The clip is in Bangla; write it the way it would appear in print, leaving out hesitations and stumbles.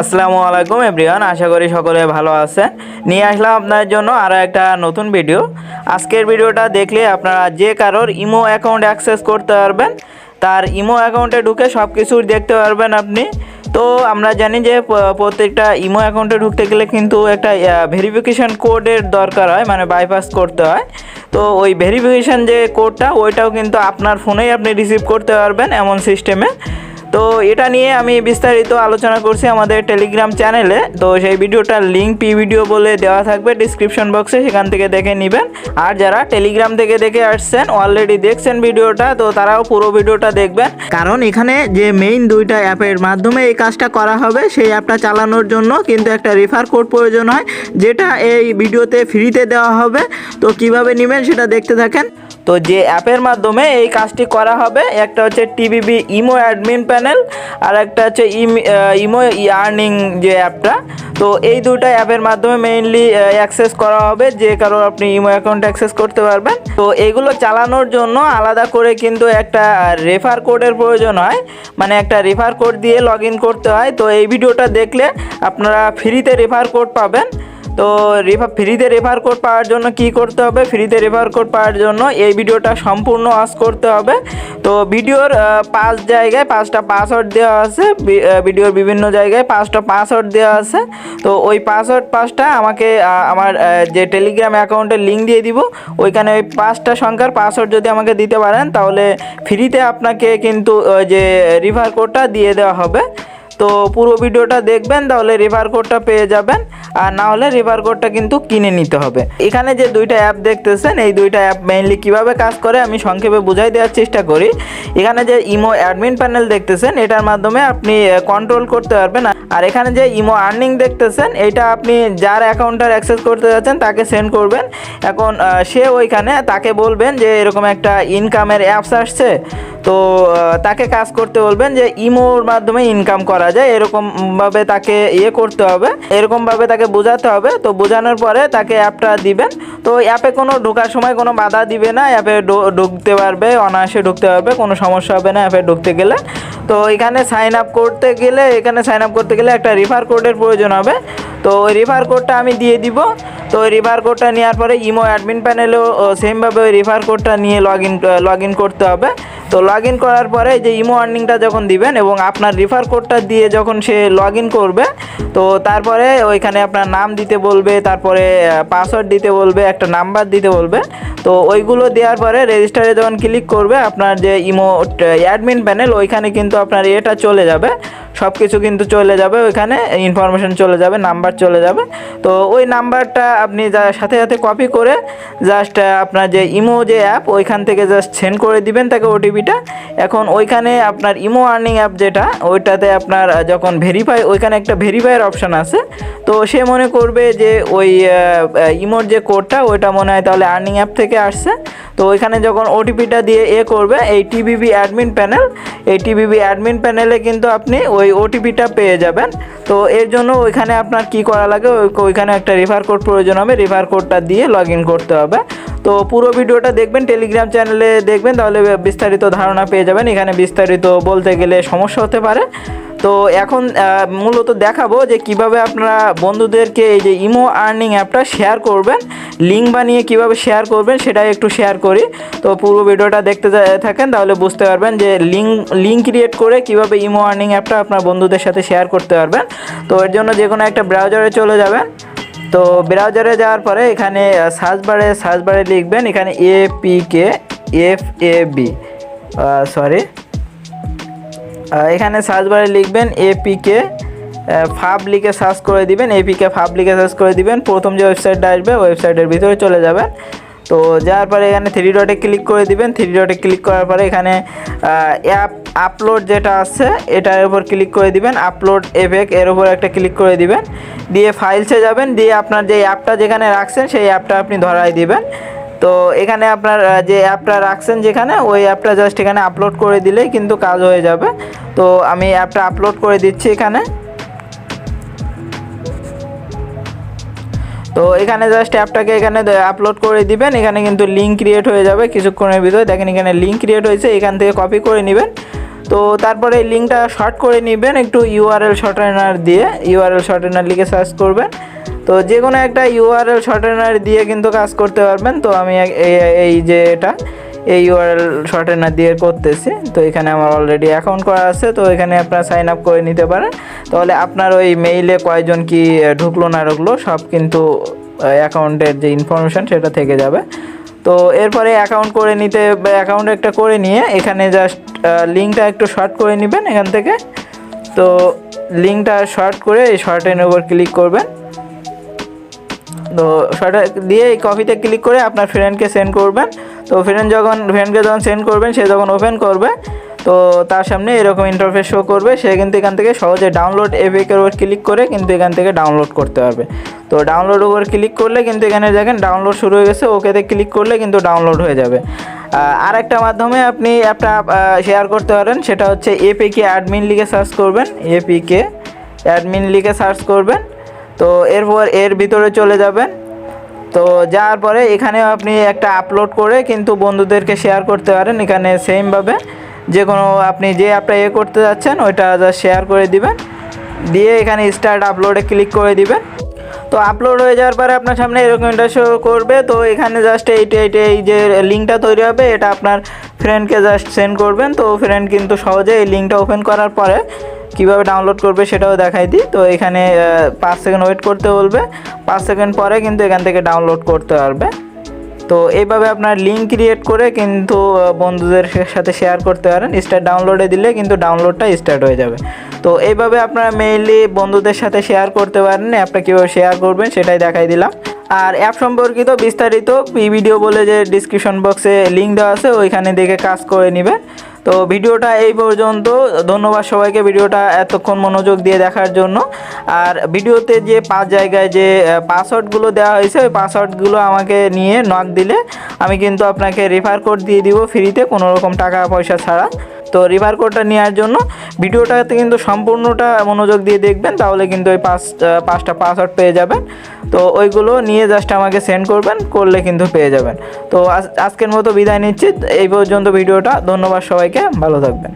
আসসালামু আলাইকুম এভরিওয়ান, আশা করি সকলে ভালো আছেন। নিয়ে আসলাম আপনার জন্য আরও একটা নতুন ভিডিও। আজকের ভিডিওটা দেখলে আপনারা যে কারোর ইমো অ্যাকাউন্ট অ্যাক্সেস করতে পারবেন, তার ইমো অ্যাকাউন্টে ঢুকে সব কিছু দেখতে পারবেন আপনি। তো আমরা জানি যে প্রত্যেকটা ইমো অ্যাকাউন্টে ঢুকতে গেলে কিন্তু একটা ভেরিফিকেশান কোডের দরকার হয়, মানে বাইপাস করতে হয়। তো ওই ভেরিফিকেশান যে কোডটা ওইটাও কিন্তু আপনার ফোনেই আপনি রিসিভ করতে পারবেন এমন সিস্টেমে। তো এটা নিয়ে আমি বিস্তারিত আলোচনা করছি আমাদের টেলিগ্রাম চ্যানেলে। তো সেই ভিডিওটার লিঙ্ক ভিডিও বলে দেওয়া থাকবে ডিসক্রিপশন বক্সে, সেখান থেকে দেখে নেবেন। আর যারা টেলিগ্রাম থেকে দেখে আসছেন, অলরেডি দেখছেন ভিডিওটা, তো তারাও পুরো ভিডিওটা দেখবেন, কারণ এখানে যে মেইন দুইটা অ্যাপের মাধ্যমে এই কাজটা করা হবে, সেই অ্যাপটা চালানোর জন্য কিন্তু একটা রেফার কোড প্রয়োজন হয়, যেটা এই ভিডিওতে ফ্রিতে দেওয়া হবে। তো কিভাবে নেবেন সেটা দেখতে থাকেন। তো যে অ্যাপের মাধ্যমে এই কাজটি করা হবে, একটা হচ্ছে টিবিবি ইমো অ্যাডমিন প্যানেল, আর একটা হচ্ছে ইমো আর্নিং যে অ্যাপটা। তো এই দুটো অ্যাপের মাধ্যমে মেইনলি অ্যাক্সেস করা হবে, যে কারো আপনি ইমো অ্যাকাউন্ট অ্যাক্সেস করতে পারবেন। তো এগুলো চালানোর জন্য আলাদা করে কিন্তু একটা রেফার কোডের প্রয়োজন হয়, মানে একটা রেফার কোড দিয়ে লগ ইন করতে হয়। তো এই ভিডিওটা দেখলে আপনারা ফ্রিতে রেফার কোড পাবেন। তো ফ্রিতে রেফার কোড পাওয়ার জন্য কি করতে হবে? ফ্রিতে রেফার কোড পাওয়ার জন্য এই ভিডিওটা সম্পূর্ণ ওয়াচ করতে হবে। তো ভিডিওর 5 জায়গায় 5টা পাসওয়ার্ড দেওয়া আছে, ভিডিওর বিভিন্ন জায়গায় 5টা পাসওয়ার্ড দেওয়া আছে। তো ওই পাসওয়ার্ড 5টা আমাকে আমার যে টেলিগ্রাম অ্যাকাউন্টের লিঙ্ক দিয়ে দিব, ওইখানে ওই 5টা সংখ্যার পাসওয়ার্ড যদি আমাকে দিতে পারেন, তাহলে ফ্রিতে আপনাকে কিন্তু যে রেফার কোডটা দিয়ে দেওয়া হবে। তো পুরো ভিডিওটা দেখবেন, তাহলে রেফার কোডটা পেয়ে যাবেন। আর না হলে রেফার কোডটা কিন্তু কিনে নিতে হবে। এখানে যে দুইটা অ্যাপ দেখতেছেন, এই দুইটা অ্যাপ মেইনলি কিভাবে কাজ করে আমি সংক্ষেপে বুঝাই দেওয়ার চেষ্টা করি। এখানে যে ইমো অ্যাডমিন প্যানেল দেখতেছেন, এটার মাধ্যমে আপনি কন্ট্রোল করতে পারবেন। আর এখানে যে ইমো আর্নিং দেখতেছেন, এটা আপনি যার অ্যাকাউন্টটার অ্যাক্সেস করতে যাচ্ছেন তাকে সেন্ড করবেন। এখন সে ওইখানে তাকে বলবেন যে এরকম একটা ইনকামের অ্যাপস আসছে, তো তাকে কাজ করতে বলবেন যে ইমোর মাধ্যমে ইনকাম করা যায়, এরকমভাবে তাকে করতে হবে, এরকমভাবে তাকে বোঝাতে হবে। তো বোঝানোর পরে তাকে অ্যাপটা দিবেন। তো অ্যাপে কোনো ঢোকার সময় কোনো বাধা দিবে না, অ্যাপে ঢুকতে পারবে, অনায়াসে ঢুকতে পারবে, কোনো সমস্যা হবে না অ্যাপে ঢুকতে গেলে। তো এখানে সাইন আপ করতে গেলে একটা রেফার কোডের প্রয়োজন হবে। তো ওই রেফার কোডটা আমি দিয়ে দিব। তো ওই রেফার কোডটা নেওয়ার পরে ইমো অ্যাডমিন প্যানেলেও সেমভাবে ওই রেফার কোডটা নিয়ে লগ ইন করতে হবে। তো লগ ইন করার পরে যে ইমো আর্নিংটা যখন দিবেন এবং আপনার রেফার কোডটা দিয়ে যখন সে লগ ইন করবে, তো তারপরে ওইখানে আপনার নাম দিতে বলবে, তারপরে পাসওয়ার্ড দিতে বলবে, একটা নাম্বার দিতে বলবে। তো ওইগুলো দেওয়ার পরে রেজিস্টারে যখন ক্লিক করবে, আপনার যে ইমো অ্যাডমিন প্যানেল, ওইখানে কিন্তু আপনার এটা চলে যাবে, সব কিছু কিন্তু চলে যাবে, ওইখানে ইনফরমেশন চলে যাবে, নাম্বার চলে যাবে। তো ওই নাম্বারটা আপনি সাথে সাথে কপি করে জাস্ট আপনার যে ইমো যে অ্যাপ, ওইখান থেকে জাস্ট সেন্ড করে দিবেন তাকে ওটিপিটা। এখন ওইখানে আপনার ইমো আর্নিং অ্যাপ যেটা, ওইটাতে আপনার যখন ভেরিফাই, ওইখানে একটা ভেরিফাইয়ের অপশান আছে। তো সে মনে করবে যে ওই ইমোর যে কোডটা, ওইটা মনে হয় তাহলে আর্নিং অ্যাপ থেকে আসছে। তো ওইখানে যখন ওটিপিটা দিয়ে করবে, এই টিবিবি অ্যাডমিন প্যানেল, এই টিবিবি অ্যাডমিন প্যানেলে কিন্তু আপনি ওই ওটিপিটা পেয়ে যাবেন। তো এর জন্য ওইখানে আপনার কি করা লাগে, ওইখানে একটা রেফার কোড প্রয়োজন হবে, রেফার কোডটা দিয়ে লগ ইন করতে হবে। তো পুরো ভিডিওটা দেখবেন, টেলিগ্রাম চ্যানেলে দেখবেন, তাহলে বিস্তারিত ধারণা পেয়ে যাবেন। এখানে বিস্তারিত বলতে গেলে সমস্যা হতে পারে। তো এখন মূলত দেখাবো যে কিভাবে আপনারা বন্ধুদেরকে এই যে ইমো আর্নিং অ্যাপটা শেয়ার করবেন, লিঙ্ক বানিয়ে কিভাবে শেয়ার করবেন সেটাই একটু শেয়ার করি। তো পুরো ভিডিওটা দেখতে থাকেন, তাহলে বুঝতে পারবেন যে লিঙ্ক ক্রিয়েট করে কিভাবে ইমো আর্নিং অ্যাপটা আপনার বন্ধুদের সাথে শেয়ার করতে পারবেন। তো এর জন্য যে কোনো একটা ব্রাউজারে চলে যাবেন। তো ব্রাউজারে যাওয়ার পরে এখানে সার্চ বারে লিখবেন এখানে এখানে সার্চ বারে লিখবেন এপিকে ফাব লিখে সার্চ করে দিবেন, এপিকে ফাব লিখে সার্চ করে দিবেন। প্রথম যে ওয়েবসাইটটা আসবে, ওয়েবসাইটের ভিতরে চলে যাবেন। তো যাওয়ার পরে এখানে 3 ডটে ক্লিক করে দিবেন। 3 ডটে ক্লিক করার পরে এখানে অ্যাপ আপলোড যেটা আছে, এটার উপর ক্লিক করে দিবেন, আপলোড এফেক্ট এর উপর একটা ক্লিক করে দিবেন। দিয়ে ফাইলসে যাবেন, দিয়ে আপনার যে অ্যাপটা যেখানে রাখছেন সেই অ্যাপটা আপনি ধরাই দিবেন। তো এখানে আপনার যে অ্যাপটা রাখছেন যেখানে, ওই অ্যাপটা জাস্ট এখানে আপলোড করে দিলেই কিন্তু কাজ হয়ে যাবে। তো আমি অ্যাপটা আপলোড করে দিচ্ছি এখানে। তো এখানে জাস্ট অ্যাপটাকে এখানে আপলোড করে দিবেন। এখানে কিন্তু লিঙ্ক ক্রিয়েট হয়ে যাবে কিছুক্ষণের ভিতরে। দেখেন এখানে লিঙ্ক ক্রিয়েট হয়েছে, এখান থেকে কপি করে নেবেন। তো তারপরে এই লিঙ্কটা শর্ট করে নেবেন একটু ইউআরএল শর্টেনার দিয়ে, ইউআরএল শর্টেনার লিখে সার্চ করবেন। তো যে কোনো একটা ইউআরএল শর্টেনার দিয়ে কিন্তু কাজ করতে পারবেন। তো আমি এই যে এটা এই ইউআরএল শর্টেনার দিয়ে করতেছি। তো এখানে আমার অলরেডি অ্যাকাউন্ট করা আছে, তো এখানে আপনারা সাইন আপ করে নিতে পারেন। তাহলে আপনার ওই মেইলে কয়জন কি ঢুকলো না ঢুকলো সব কিন্তু অ্যাকাউন্টের যে ইনফরমেশান সেটা থেকে যাবে। তো এরপরে অ্যাকাউন্ট করে নিতে, অ্যাকাউন্ট একটা করে নিয়ে এখানে জাস্ট লিঙ্কটা একটু শর্ট করে নেবেন এখান থেকে। তো লিঙ্কটা শর্ট করে এই শর্টের উপর ক্লিক করবেন। তো শর্ট দিয়ে এই কপিতে ক্লিক করে আপনার ফ্রেন্ডকে সেন্ড করবেন। তো ফ্রেন্ডকে যখন সেন্ড করবেন সে যখন ওপেন করবে তো তার সামনে এরকম ইন্টারফেস শো করবে। সে কিন্তু এখান থেকে সহজে ডাউনলোড এপিকের উপর ক্লিক করে কিন্তু এখান থেকে ডাউনলোড করতে পারবে। তো ডাউনলোড উপর ক্লিক করলে কিন্তু এখানে দেখেন ডাউনলোড শুরু হয়ে গেছে, ওকেতে ক্লিক করলে কিন্তু ডাউনলোড হয়ে যাবে। আর একটা মাধ্যমে আপনি একটা শেয়ার করতে পারেন, সেটা হচ্ছে এপিকে অ্যাডমিন লিখে সার্চ করবেন, এপিকে অ্যাডমিন লিখে সার্চ করবেন। তো এরপর এর ভিতরে চলে যাবেন। তো যাওয়ার পরে এখানে আপনি একটা আপলোড করে কিন্তু বন্ধুদেরকে শেয়ার করতে পারেন। এখানে সেমভাবে যে কোনো আপনি যে অ্যাপটা করতে যাচ্ছেন ওইটা জাস্ট শেয়ার করে দিবেন, দিয়ে এখানে স্টার্ট আপলোডে ক্লিক করে দিবেন। তো আপলোড হয়ে যাওয়ার পরে আপনার সামনে এরকম ইন্টারশো করবে। তো এখানে জাস্ট এই যে লিঙ্কটা তৈরি হবে এটা আপনার ফ্রেন্ডকে জাস্ট সেন্ড করবেন। তো ফ্রেন্ড কিন্তু সহজে এই লিঙ্কটা ওপেন করার পরে কীভাবে ডাউনলোড করবে সেটাও দেখাই দিই। তো এখানে 5 সেকেন্ড ওয়েট করতে বলবে, 5 সেকেন্ড পরে কিন্তু এখান থেকে ডাউনলোড করতে পারবে। তো এইভাবে আপনার লিঙ্ক ক্রিয়েট করে কিন্তু বন্ধুদের সাথে শেয়ার করতে পারেন। স্টার্ট ডাউনলোডে দিলে কিন্তু ডাউনলোডটা স্টার্ট হয়ে যাবে। তো এইভাবে আপনারা মেইনলি বন্ধুদের সাথে শেয়ার করতে পারেন। অ্যাপটা কীভাবে শেয়ার করবেন সেটাই দেখাই দিলাম। আর অ্যাপ সম্পর্কিত বিস্তারিত ভিডিও বলে যে ডিসক্রিপশন বক্সে লিঙ্ক দেওয়া আছে ওইখানে দেখে কাজ করে নেবে। তো ভিডিওটা এই পর্যন্ত। ধন্যবাদ সবাইকে ভিডিওটা এতক্ষণ মনোযোগ দিয়ে দেখার জন্য। আর ভিডিওতে যে 5 জায়গায় যে পাসওয়ার্ডগুলো দেওয়া হয়েছে ওই পাসওয়ার্ডগুলো আমাকে নিয়ে নক দিলে আমি কিন্তু আপনাকে রেফার কোড দিয়ে দিব ফ্রিতে, কোনো রকম টাকা পয়সা ছাড়া। তো রেফার কোডটা নেওয়ার জন্য ভিডিওটাতে কিন্তু সম্পূর্ণটা মনোযোগ দিয়ে দেখবেন, তাহলে কিন্তু ওই 5টা পাসওয়ার্ড পেয়ে যাবেন। তো ওইগুলো নিয়ে জাস্ট আমাকে সেন্ড করবেন, করলে কিন্তু পেয়ে যাবেন। তো আজকের মতো বিদায় নিচ্ছি, এই পর্যন্ত ভিডিওটা। ধন্যবাদ সবাইকে, ভালো থাকবেন।